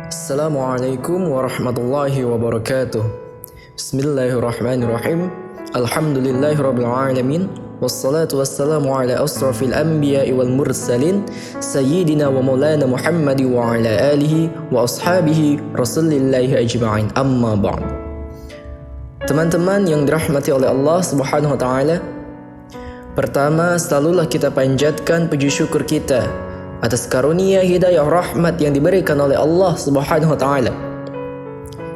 Assalamualaikum warahmatullahi wabarakatuh. Bismillahirrahmanirrahim. Alhamdulillahirabbil alamin. Wassalatu wassalamu ala asrafil anbiya'i wal mursalin sayyidina wa maulana Muhammad wa ala alihi wa ashabihi rasulillahi ajma'in. Amma ba'd. Teman-teman yang dirahmati oleh Allah Subhanahu wa taala, pertama, selalulah kita panjatkan puji syukur kita atas karunia hidayah rahmat yang diberikan oleh Allah Subhanahu wa taala,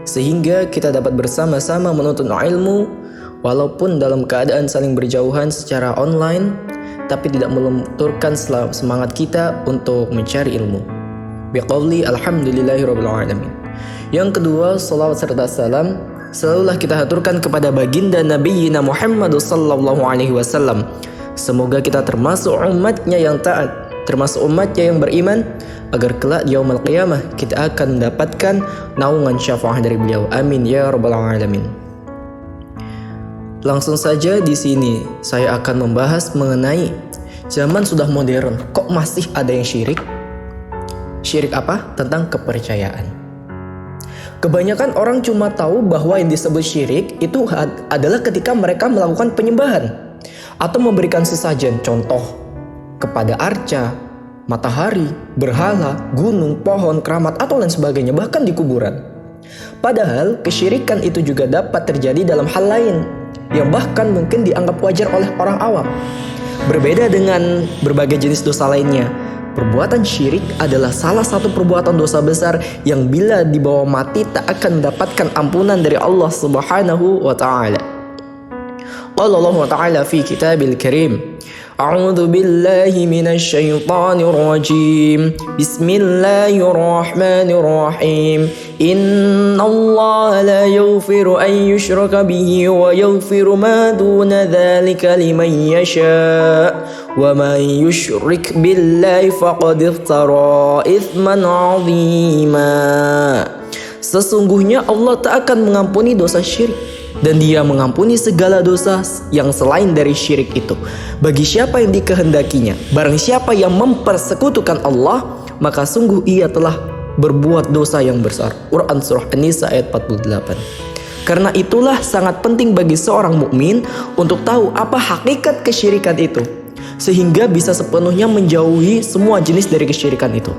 sehingga kita dapat bersama-sama menuntut ilmu walaupun dalam keadaan saling berjauhan secara online, tapi tidak melunturkan semangat kita untuk mencari ilmu. Biqauli alhamdulillahirabbil alamin. Yang kedua, salawat serta salam selalulah kita haturkan kepada baginda Nabiyyina Muhammad sallallahu alaihi wasallam. Semoga kita termasuk umatnya yang taat, termasuk umatnya yang beriman, agar kelak di yaumul qiyamah kita akan mendapatkan naungan syafaat dari beliau. Amin ya rabbal alamin. Langsung saja di sini saya akan membahas mengenai zaman sudah modern, kok masih ada yang syirik? Syirik apa? Tentang kepercayaan. Kebanyakan orang cuma tahu bahwa yang disebut syirik itu adalah ketika mereka melakukan penyembahan atau memberikan sesajen, contoh kepada arca, matahari, berhala, gunung, pohon, keramat, atau lain sebagainya, bahkan di kuburan. Padahal kesyirikan itu juga dapat terjadi dalam hal lain yang bahkan mungkin dianggap wajar oleh orang awam. Berbeda dengan berbagai jenis dosa lainnya, perbuatan syirik adalah salah satu perbuatan dosa besar yang bila dibawa mati tak akan mendapatkan ampunan dari Allah Subhanahu wa taala. Qala Allah Ta'ala fi kitabil karim, A'udzu billahi minasy syaithanir rajim. Bismillahirrahmanirrahim. Innallaha la yaghfiru an yushraka bihi wa yaghfiru ma duna dzalika liman yasha. Wa man yusyrik billahi faqad iftara itsman 'azima. Sesungguhnya Allah tak akan mengampuni dosa syirik, dan Dia mengampuni segala dosa yang selain dari syirik itu bagi siapa yang dikehendakinya. Barang siapa yang mempersekutukan Allah, maka sungguh ia telah berbuat dosa yang besar. Quran Surah An-Nisa ayat 48. Karena itulah sangat penting bagi seorang mukmin untuk tahu apa hakikat kesyirikan itu, sehingga bisa sepenuhnya menjauhi semua jenis dari kesyirikan itu.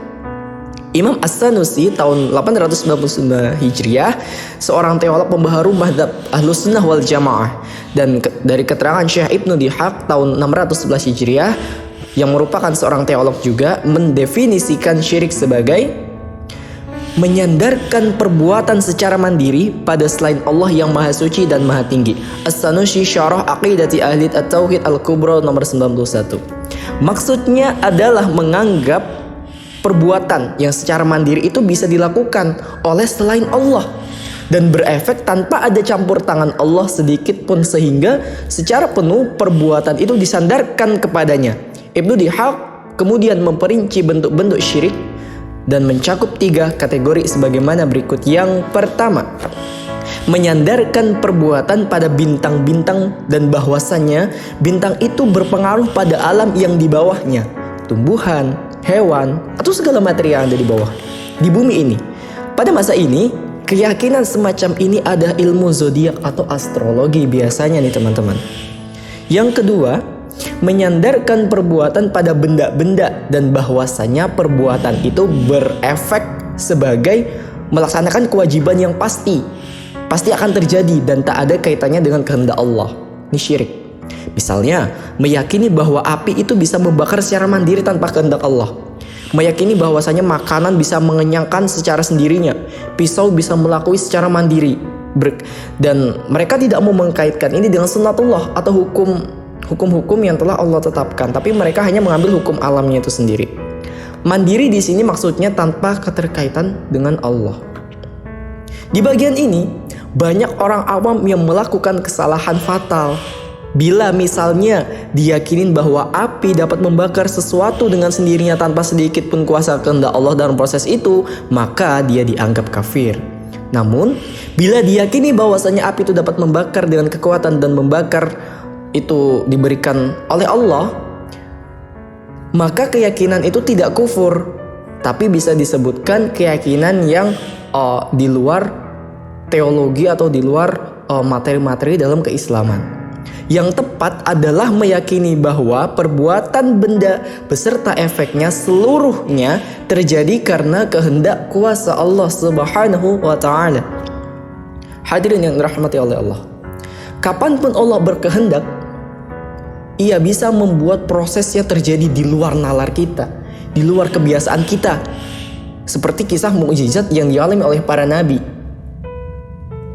Imam As-Sanusi tahun 899 Hijriah, seorang teolog pembaharu mazhab Ahlus Sunnah wal Jamaah, dan dari keterangan Syekh Ibnu Dihaq tahun 611 Hijriah yang merupakan seorang teolog juga, mendefinisikan syirik sebagai menyandarkan perbuatan secara mandiri pada selain Allah yang Maha Suci dan Maha Tinggi. As-Sanusi Syarah Aqidati Ahli At-Tauhid Al-Kubra nomor 91. Maksudnya adalah menganggap perbuatan yang secara mandiri itu bisa dilakukan oleh selain Allah dan berefek tanpa ada campur tangan Allah sedikit pun, sehingga secara penuh perbuatan itu disandarkan kepadanya. Ibnu Dihaq kemudian memperinci bentuk-bentuk syirik dan mencakup 3 kategori sebagaimana berikut. Yang pertama, menyandarkan perbuatan pada bintang-bintang dan bahwasannya bintang itu berpengaruh pada alam yang di bawahnya, tumbuhan, hewan, atau segala materi yang ada di bawah di bumi ini. Pada masa ini, keyakinan semacam ini ada ilmu zodiak atau astrologi biasanya nih teman-teman. Yang kedua, menyandarkan perbuatan pada benda-benda dan bahwasanya perbuatan itu berefek sebagai melaksanakan kewajiban yang pasti akan terjadi dan tak ada kaitannya dengan kehendak Allah. Ini syirik. Misalnya, meyakini bahwa api itu bisa membakar secara mandiri tanpa kehendak Allah. Meyakini bahwasanya makanan bisa mengenyangkan secara sendirinya, pisau bisa melakui secara mandiri. Dan mereka tidak mau mengkaitkan ini dengan sunnatullah atau hukum-hukum yang telah Allah tetapkan, tapi mereka hanya mengambil hukum alamnya itu sendiri. Mandiri di sini maksudnya tanpa keterkaitan dengan Allah. Di bagian ini, banyak orang awam yang melakukan kesalahan fatal. Bila misalnya diyakinin bahwa api dapat membakar sesuatu dengan sendirinya tanpa sedikit pun kuasa kehendak Allah dalam proses itu, maka dia dianggap kafir. Namun, bila diyakini bahwasanya api itu dapat membakar dengan kekuatan dan membakar itu diberikan oleh Allah, maka keyakinan itu tidak kufur. tapi bisa disebutkan keyakinan yang di luar teologi atau di luar materi-materi dalam keislaman. Yang tepat adalah meyakini bahwa perbuatan benda beserta efeknya seluruhnya terjadi karena kehendak kuasa Allah Subhanahu wa ta'ala. Hadirin yang dirahmati oleh Allah, kapanpun Allah berkehendak, Ia bisa membuat prosesnya terjadi di luar nalar kita, di luar kebiasaan kita. Seperti kisah mukjizat yang dialami oleh para nabi.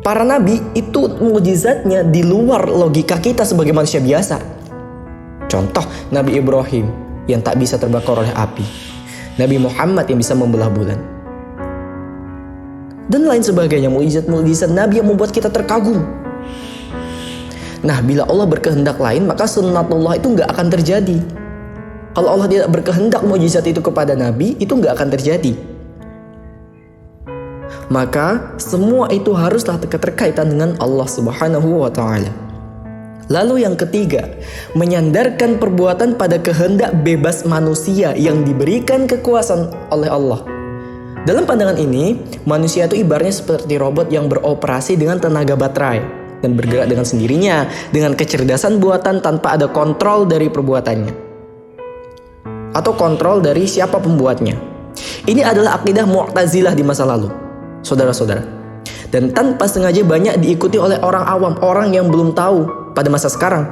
Para nabi itu mukjizatnya di luar logika kita sebagai manusia biasa. Contoh, Nabi Ibrahim yang tak bisa terbakar oleh api, Nabi Muhammad yang bisa membelah bulan, dan lain sebagainya. Mukjizat-mukjizat Nabi yang membuat kita terkagum. Nah, bila Allah berkehendak lain, maka sunnatullah itu nggak akan terjadi. Kalau Allah tidak berkehendak mukjizat itu kepada Nabi, itu nggak akan terjadi. Maka semua itu haruslah keterkaitan dengan Allah Subhanahu wa ta'ala. Lalu yang ketiga, menyandarkan perbuatan pada kehendak bebas manusia yang diberikan kekuasaan oleh Allah. Dalam pandangan ini, manusia itu ibaratnya seperti robot yang beroperasi dengan tenaga baterai dan bergerak dengan sendirinya, dengan kecerdasan buatan tanpa ada kontrol dari perbuatannya atau kontrol dari siapa pembuatnya. Ini adalah akidah Mu'tazilah di masa lalu, saudara-saudara, dan tanpa sengaja banyak diikuti oleh orang awam, orang yang belum tahu pada masa sekarang.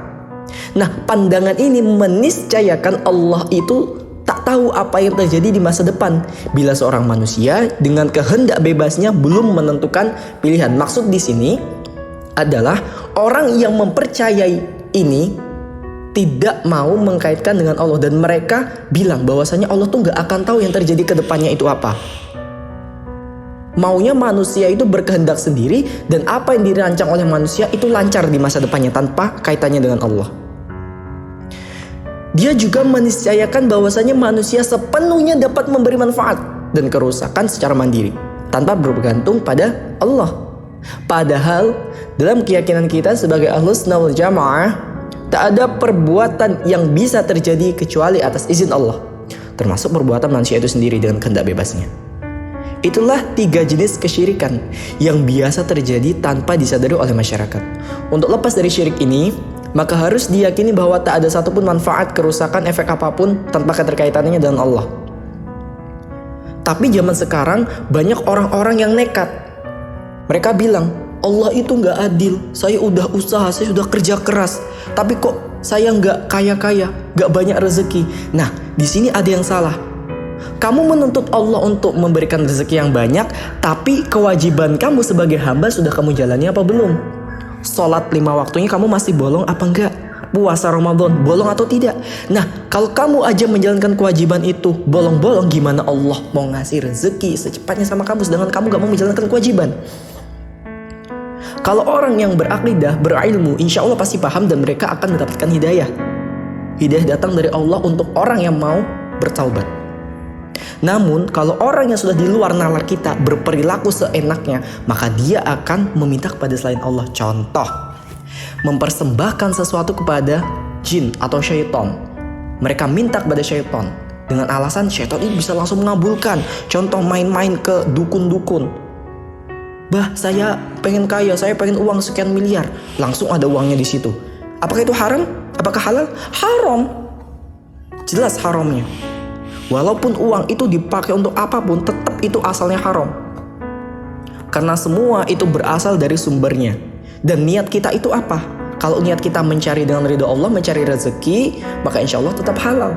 Nah, pandangan ini meniscayakan Allah itu tak tahu apa yang terjadi di masa depan bila seorang manusia dengan kehendak bebasnya belum menentukan pilihan. Maksud di sini adalah orang yang mempercayai ini tidak mau mengkaitkan dengan Allah, dan mereka bilang bahwasanya Allah tuh gak akan tahu yang terjadi ke depannya itu apa. Maunya manusia itu berkehendak sendiri, dan apa yang dirancang oleh manusia itu lancar di masa depannya tanpa kaitannya dengan Allah. Dia juga meniscayakan bahwasanya manusia sepenuhnya dapat memberi manfaat dan kerusakan secara mandiri tanpa bergantung pada Allah. Padahal dalam keyakinan kita sebagai Ahlus Sunnah wal Jamaah, tak ada perbuatan yang bisa terjadi kecuali atas izin Allah, termasuk perbuatan manusia itu sendiri dengan kehendak bebasnya. Itulah 3 jenis kesyirikan yang biasa terjadi tanpa disadari oleh masyarakat. Untuk lepas dari syirik ini, maka harus diyakini bahwa tak ada satupun manfaat, kerusakan, efek apapun tanpa keterkaitannya dengan Allah. Tapi zaman sekarang banyak orang-orang yang nekat. Mereka bilang, Allah itu gak adil, saya udah usaha, saya sudah kerja keras, tapi kok saya gak kaya-kaya, gak banyak rezeki. Nah, di sini ada yang salah. Kamu menuntut Allah untuk memberikan rezeki yang banyak, tapi kewajiban kamu sebagai hamba sudah kamu jalani apa belum? Sholat 5 waktunya kamu masih bolong apa enggak? Puasa Ramadan bolong atau tidak? Nah, kalau kamu aja menjalankan kewajiban itu bolong-bolong, gimana Allah mau ngasih rezeki secepatnya sama kamu sedangkan kamu gak mau menjalankan kewajiban? Kalau orang yang berakidah, berilmu, insya Allah pasti paham dan mereka akan mendapatkan hidayah. Hidayah datang dari Allah untuk orang yang mau bertaubat. Namun kalau orang yang sudah di luar nalar kita berperilaku seenaknya, maka dia akan meminta kepada selain Allah. Contoh, mempersembahkan sesuatu kepada jin atau syaitan. Mereka minta kepada syaitan dengan alasan syaitan itu bisa langsung mengabulkan. Contoh, main-main ke dukun-dukun. Bah, saya pengen kaya, saya pengen uang sekian miliar, langsung ada uangnya di situ. Apakah itu haram? Apakah halal? Haram. Jelas haramnya. Walaupun uang itu dipakai untuk apapun, tetap itu asalnya haram. Karena semua itu berasal dari sumbernya. Dan niat kita itu apa? Kalau niat kita mencari dengan ridho Allah, mencari rezeki, maka insya Allah tetap halal.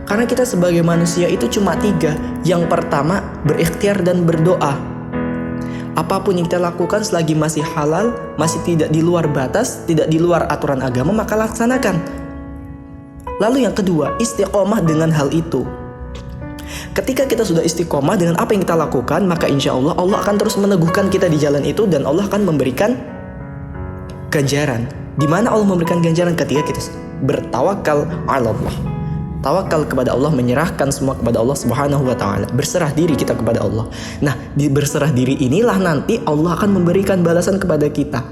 Karena kita sebagai manusia itu cuma 3. Yang pertama, berikhtiar dan berdoa. Apapun yang kita lakukan selagi masih halal, masih tidak di luar batas, tidak di luar aturan agama, maka laksanakan. Lalu yang kedua, istiqomah dengan hal itu. Ketika kita sudah istiqomah dengan apa yang kita lakukan, maka insya Allah Allah akan terus meneguhkan kita di jalan itu, dan Allah akan memberikan ganjaran. Di mana Allah memberikan ganjaran? Ketika kita bertawakal ala Allah. Tawakal kepada Allah, menyerahkan semua kepada Allah Subhanahu wa ta'ala. Berserah diri kita kepada Allah. Nah, di berserah diri inilah nanti Allah akan memberikan balasan kepada kita.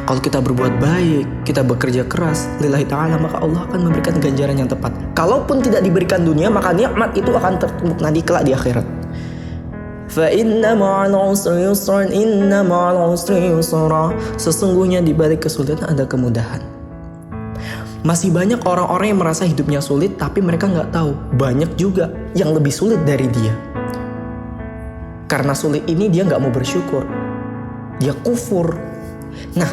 Kalau kita berbuat baik, kita bekerja keras, lillahi ta'ala, maka Allah akan memberikan ganjaran yang tepat. Kalaupun tidak diberikan dunia, maka nikmat itu akan tertumpuk nanti kelak di akhirat. Fa inna ma'al usri yusran, inna ma'al usri yusra. Sesungguhnya di balik kesulitan ada kemudahan. Masih banyak orang-orang yang merasa hidupnya sulit, tapi mereka nggak tahu banyak juga yang lebih sulit dari dia. Karena sulit ini dia nggak mau bersyukur, dia kufur. Nah,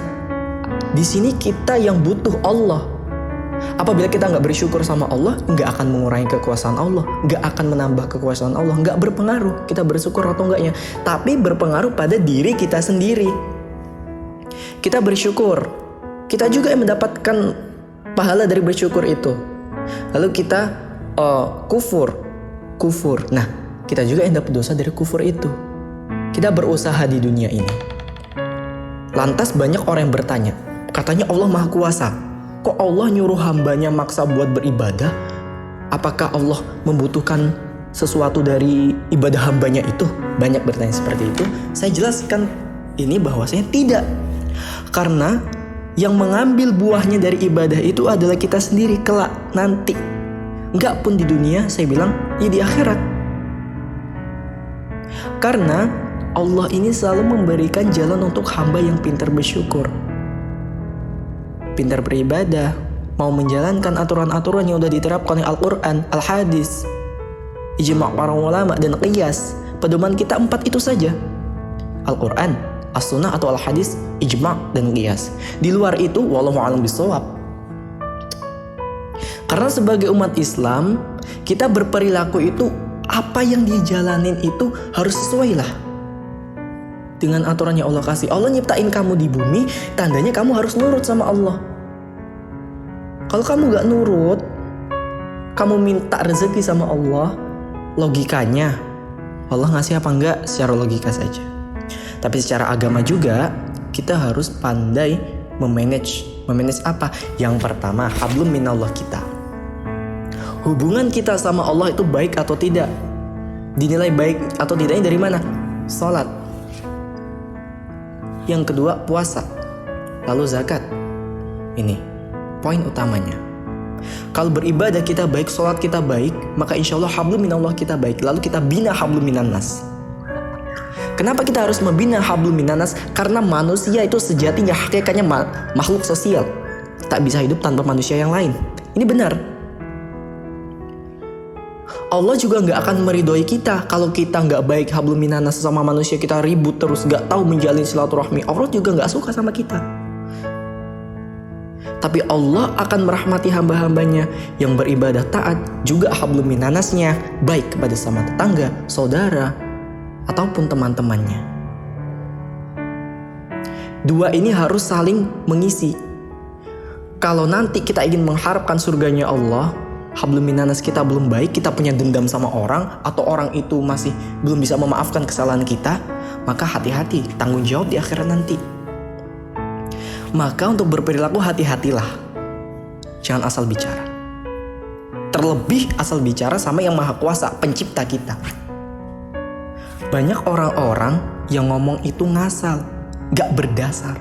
di sini kita yang butuh Allah. Apabila kita nggak bersyukur sama Allah, nggak akan mengurangi kekuasaan Allah, nggak akan menambah kekuasaan Allah, nggak berpengaruh kita bersyukur atau enggaknya, tapi berpengaruh pada diri kita sendiri. Kita bersyukur, kita juga yang mendapatkan pahala dari bersyukur itu. Lalu kita kufur. Nah, kita juga yang dapat dosa dari kufur itu. Kita berusaha di dunia ini. Lantas banyak orang yang bertanya, katanya Allah Maha Kuasa. Kok Allah nyuruh hambanya maksa buat beribadah? Apakah Allah membutuhkan sesuatu dari ibadah hambanya itu? Banyak bertanya seperti itu. Saya jelaskan ini bahwasanya tidak. Karena yang mengambil buahnya dari ibadah itu adalah kita sendiri kelak nanti. Enggak pun di dunia, saya bilang ya di akhirat. Karena Allah ini selalu memberikan jalan untuk hamba yang pintar bersyukur, pintar beribadah, mau menjalankan aturan-aturan yang sudah diterapkan oleh Al-Quran, Al-Hadis, ijma' para ulama, dan qiyas. Pedoman kita 4 itu saja. Al-Quran, As-Sunnah atau Al-Hadis, ijma' dan qiyas. Di luar itu, wallahu a'lam bishawab. Karena sebagai umat Islam, kita berperilaku itu, apa yang dijalanin itu harus sesuai lah dengan aturan yang Allah kasih. Allah nyiptain kamu di bumi, tandanya kamu harus nurut sama Allah. Kalau kamu gak nurut, kamu minta rezeki sama Allah, logikanya Allah ngasih apa enggak secara logika saja. Tapi secara agama juga kita harus pandai memanage apa? Yang pertama, hablum minallah kita. Hubungan kita sama Allah itu baik atau tidak? Dinilai baik atau tidaknya dari mana? Salat. Yang kedua, puasa. Lalu zakat. Ini poin utamanya. Kalau beribadah kita baik, sholat kita baik, maka insya Allah hablum minallah kita baik. Lalu kita bina hablum minannas. Kenapa kita harus membina hablum minannas? Karena manusia itu sejatinya hakikatnya makhluk sosial, tak bisa hidup tanpa manusia yang lain. Ini benar. Allah juga gak akan meridhoi kita kalau kita gak baik hablum minannas sama manusia, kita ribut terus, gak tahu menjalin silaturahmi. Allah juga gak suka sama kita. Tapi Allah akan merahmati hamba-hambanya yang beribadah taat, juga hablum minannasnya baik kepada sama tetangga, saudara, ataupun teman-temannya. Dua ini harus saling mengisi. Kalau nanti kita ingin mengharapkan surganya Allah, hablum minannas kita belum baik, kita punya dendam sama orang, atau orang itu masih belum bisa memaafkan kesalahan kita, maka hati-hati, tanggung jawab di akhirat nanti. Maka untuk berperilaku hati-hatilah, jangan asal bicara. Terlebih asal bicara sama yang maha kuasa, pencipta kita. Banyak orang-orang yang ngomong itu ngasal, gak berdasar.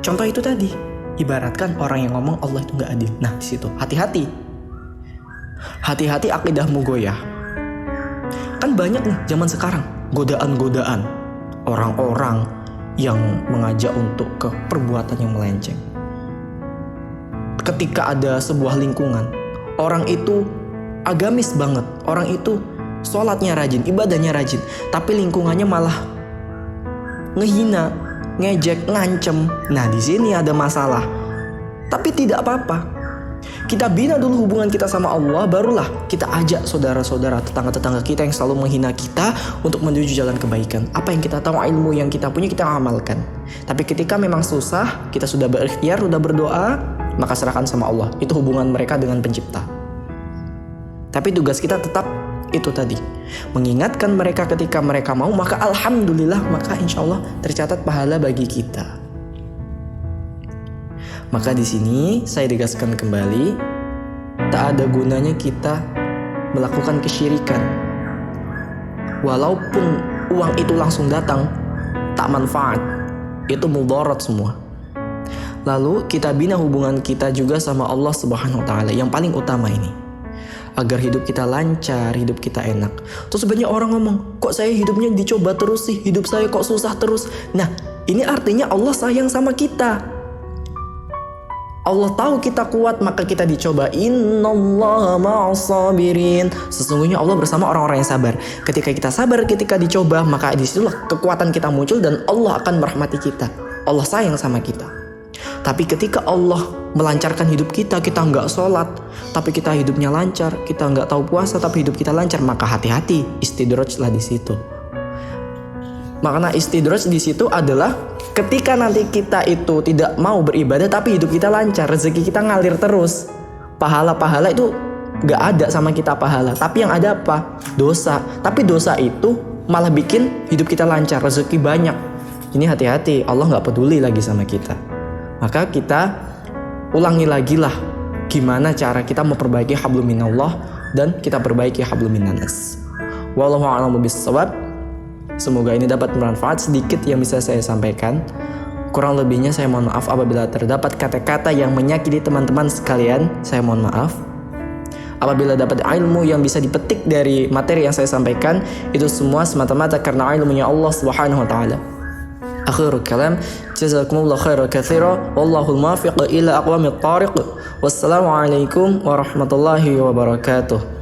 Contoh itu tadi, ibaratkan orang yang ngomong Allah itu gak adil. Nah, di situ hati-hati. Hati-hati akidahmu goyah. Kan banyak nih zaman sekarang godaan-godaan orang-orang yang mengajak untuk ke perbuatan yang melenceng. Ketika ada sebuah lingkungan, orang itu agamis banget, orang itu sholatnya rajin, ibadahnya rajin, tapi lingkungannya malah ngehina, ngejek, ngancem. Nah, di sini ada masalah. Tapi tidak apa-apa. Kita bina dulu hubungan kita sama Allah, barulah kita ajak saudara-saudara, tetangga-tetangga kita yang selalu menghina kita untuk menuju jalan kebaikan. Apa yang kita tahu, ilmu yang kita punya, kita amalkan. Tapi ketika memang susah, kita sudah berikhtiar, sudah berdoa, maka serahkan sama Allah. Itu hubungan mereka dengan pencipta. Tapi tugas kita tetap itu tadi, mengingatkan mereka ketika mereka mau, maka alhamdulillah, maka insya Allah tercatat pahala bagi kita. Maka di sini saya tegaskan kembali, tak ada gunanya kita melakukan kesyirikan. Walaupun uang itu langsung datang, tak manfaat. itu mudarat semua. Lalu kita bina hubungan kita juga sama Allah Subhanahu wa taala yang paling utama ini. Agar hidup kita lancar, hidup kita enak. Terus banyak orang ngomong, kok saya hidupnya dicoba terus sih, hidup saya kok susah terus. Nah, ini artinya Allah sayang sama kita. Allah tahu kita kuat, maka kita dicoba. Innallaha ma'as sabirin. Sesungguhnya Allah bersama orang-orang yang sabar. Ketika kita sabar, ketika dicoba, maka disitulah kekuatan kita muncul dan Allah akan merahmati kita. Allah sayang sama kita. Tapi ketika Allah melancarkan hidup kita, kita nggak sholat, tapi kita hidupnya lancar, kita nggak tahu puasa, tapi hidup kita lancar, maka hati-hati, istidraj lah di situ. Makna istidraj di situ adalah ketika nanti kita itu tidak mau beribadah, tapi hidup kita lancar, rezeki kita ngalir terus, pahala-pahala itu nggak ada sama kita pahala, tapi yang ada apa? Dosa. Tapi dosa itu malah bikin hidup kita lancar, rezeki banyak. Ini hati-hati, Allah nggak peduli lagi sama kita. Maka kita ulangi lagi lah gimana cara kita memperbaiki hablum minallah dan kita perbaiki hablum minannas. Wallahu a'lam bishawab. Semoga ini dapat bermanfaat sedikit yang bisa saya sampaikan. Kurang lebihnya saya mohon maaf apabila terdapat kata-kata yang menyakiti teman-teman sekalian. Saya mohon maaf. Apabila dapat ilmu yang bisa dipetik dari materi yang saya sampaikan, itu semua semata-mata karena ilmunya Allah Subhanahu wa taala. Akhirul kalam, jazakumullah khairan katsira, wallahul muwaffiq ila aqwamit thariq. Wassalamualaikum warahmatullahi wabarakatuh.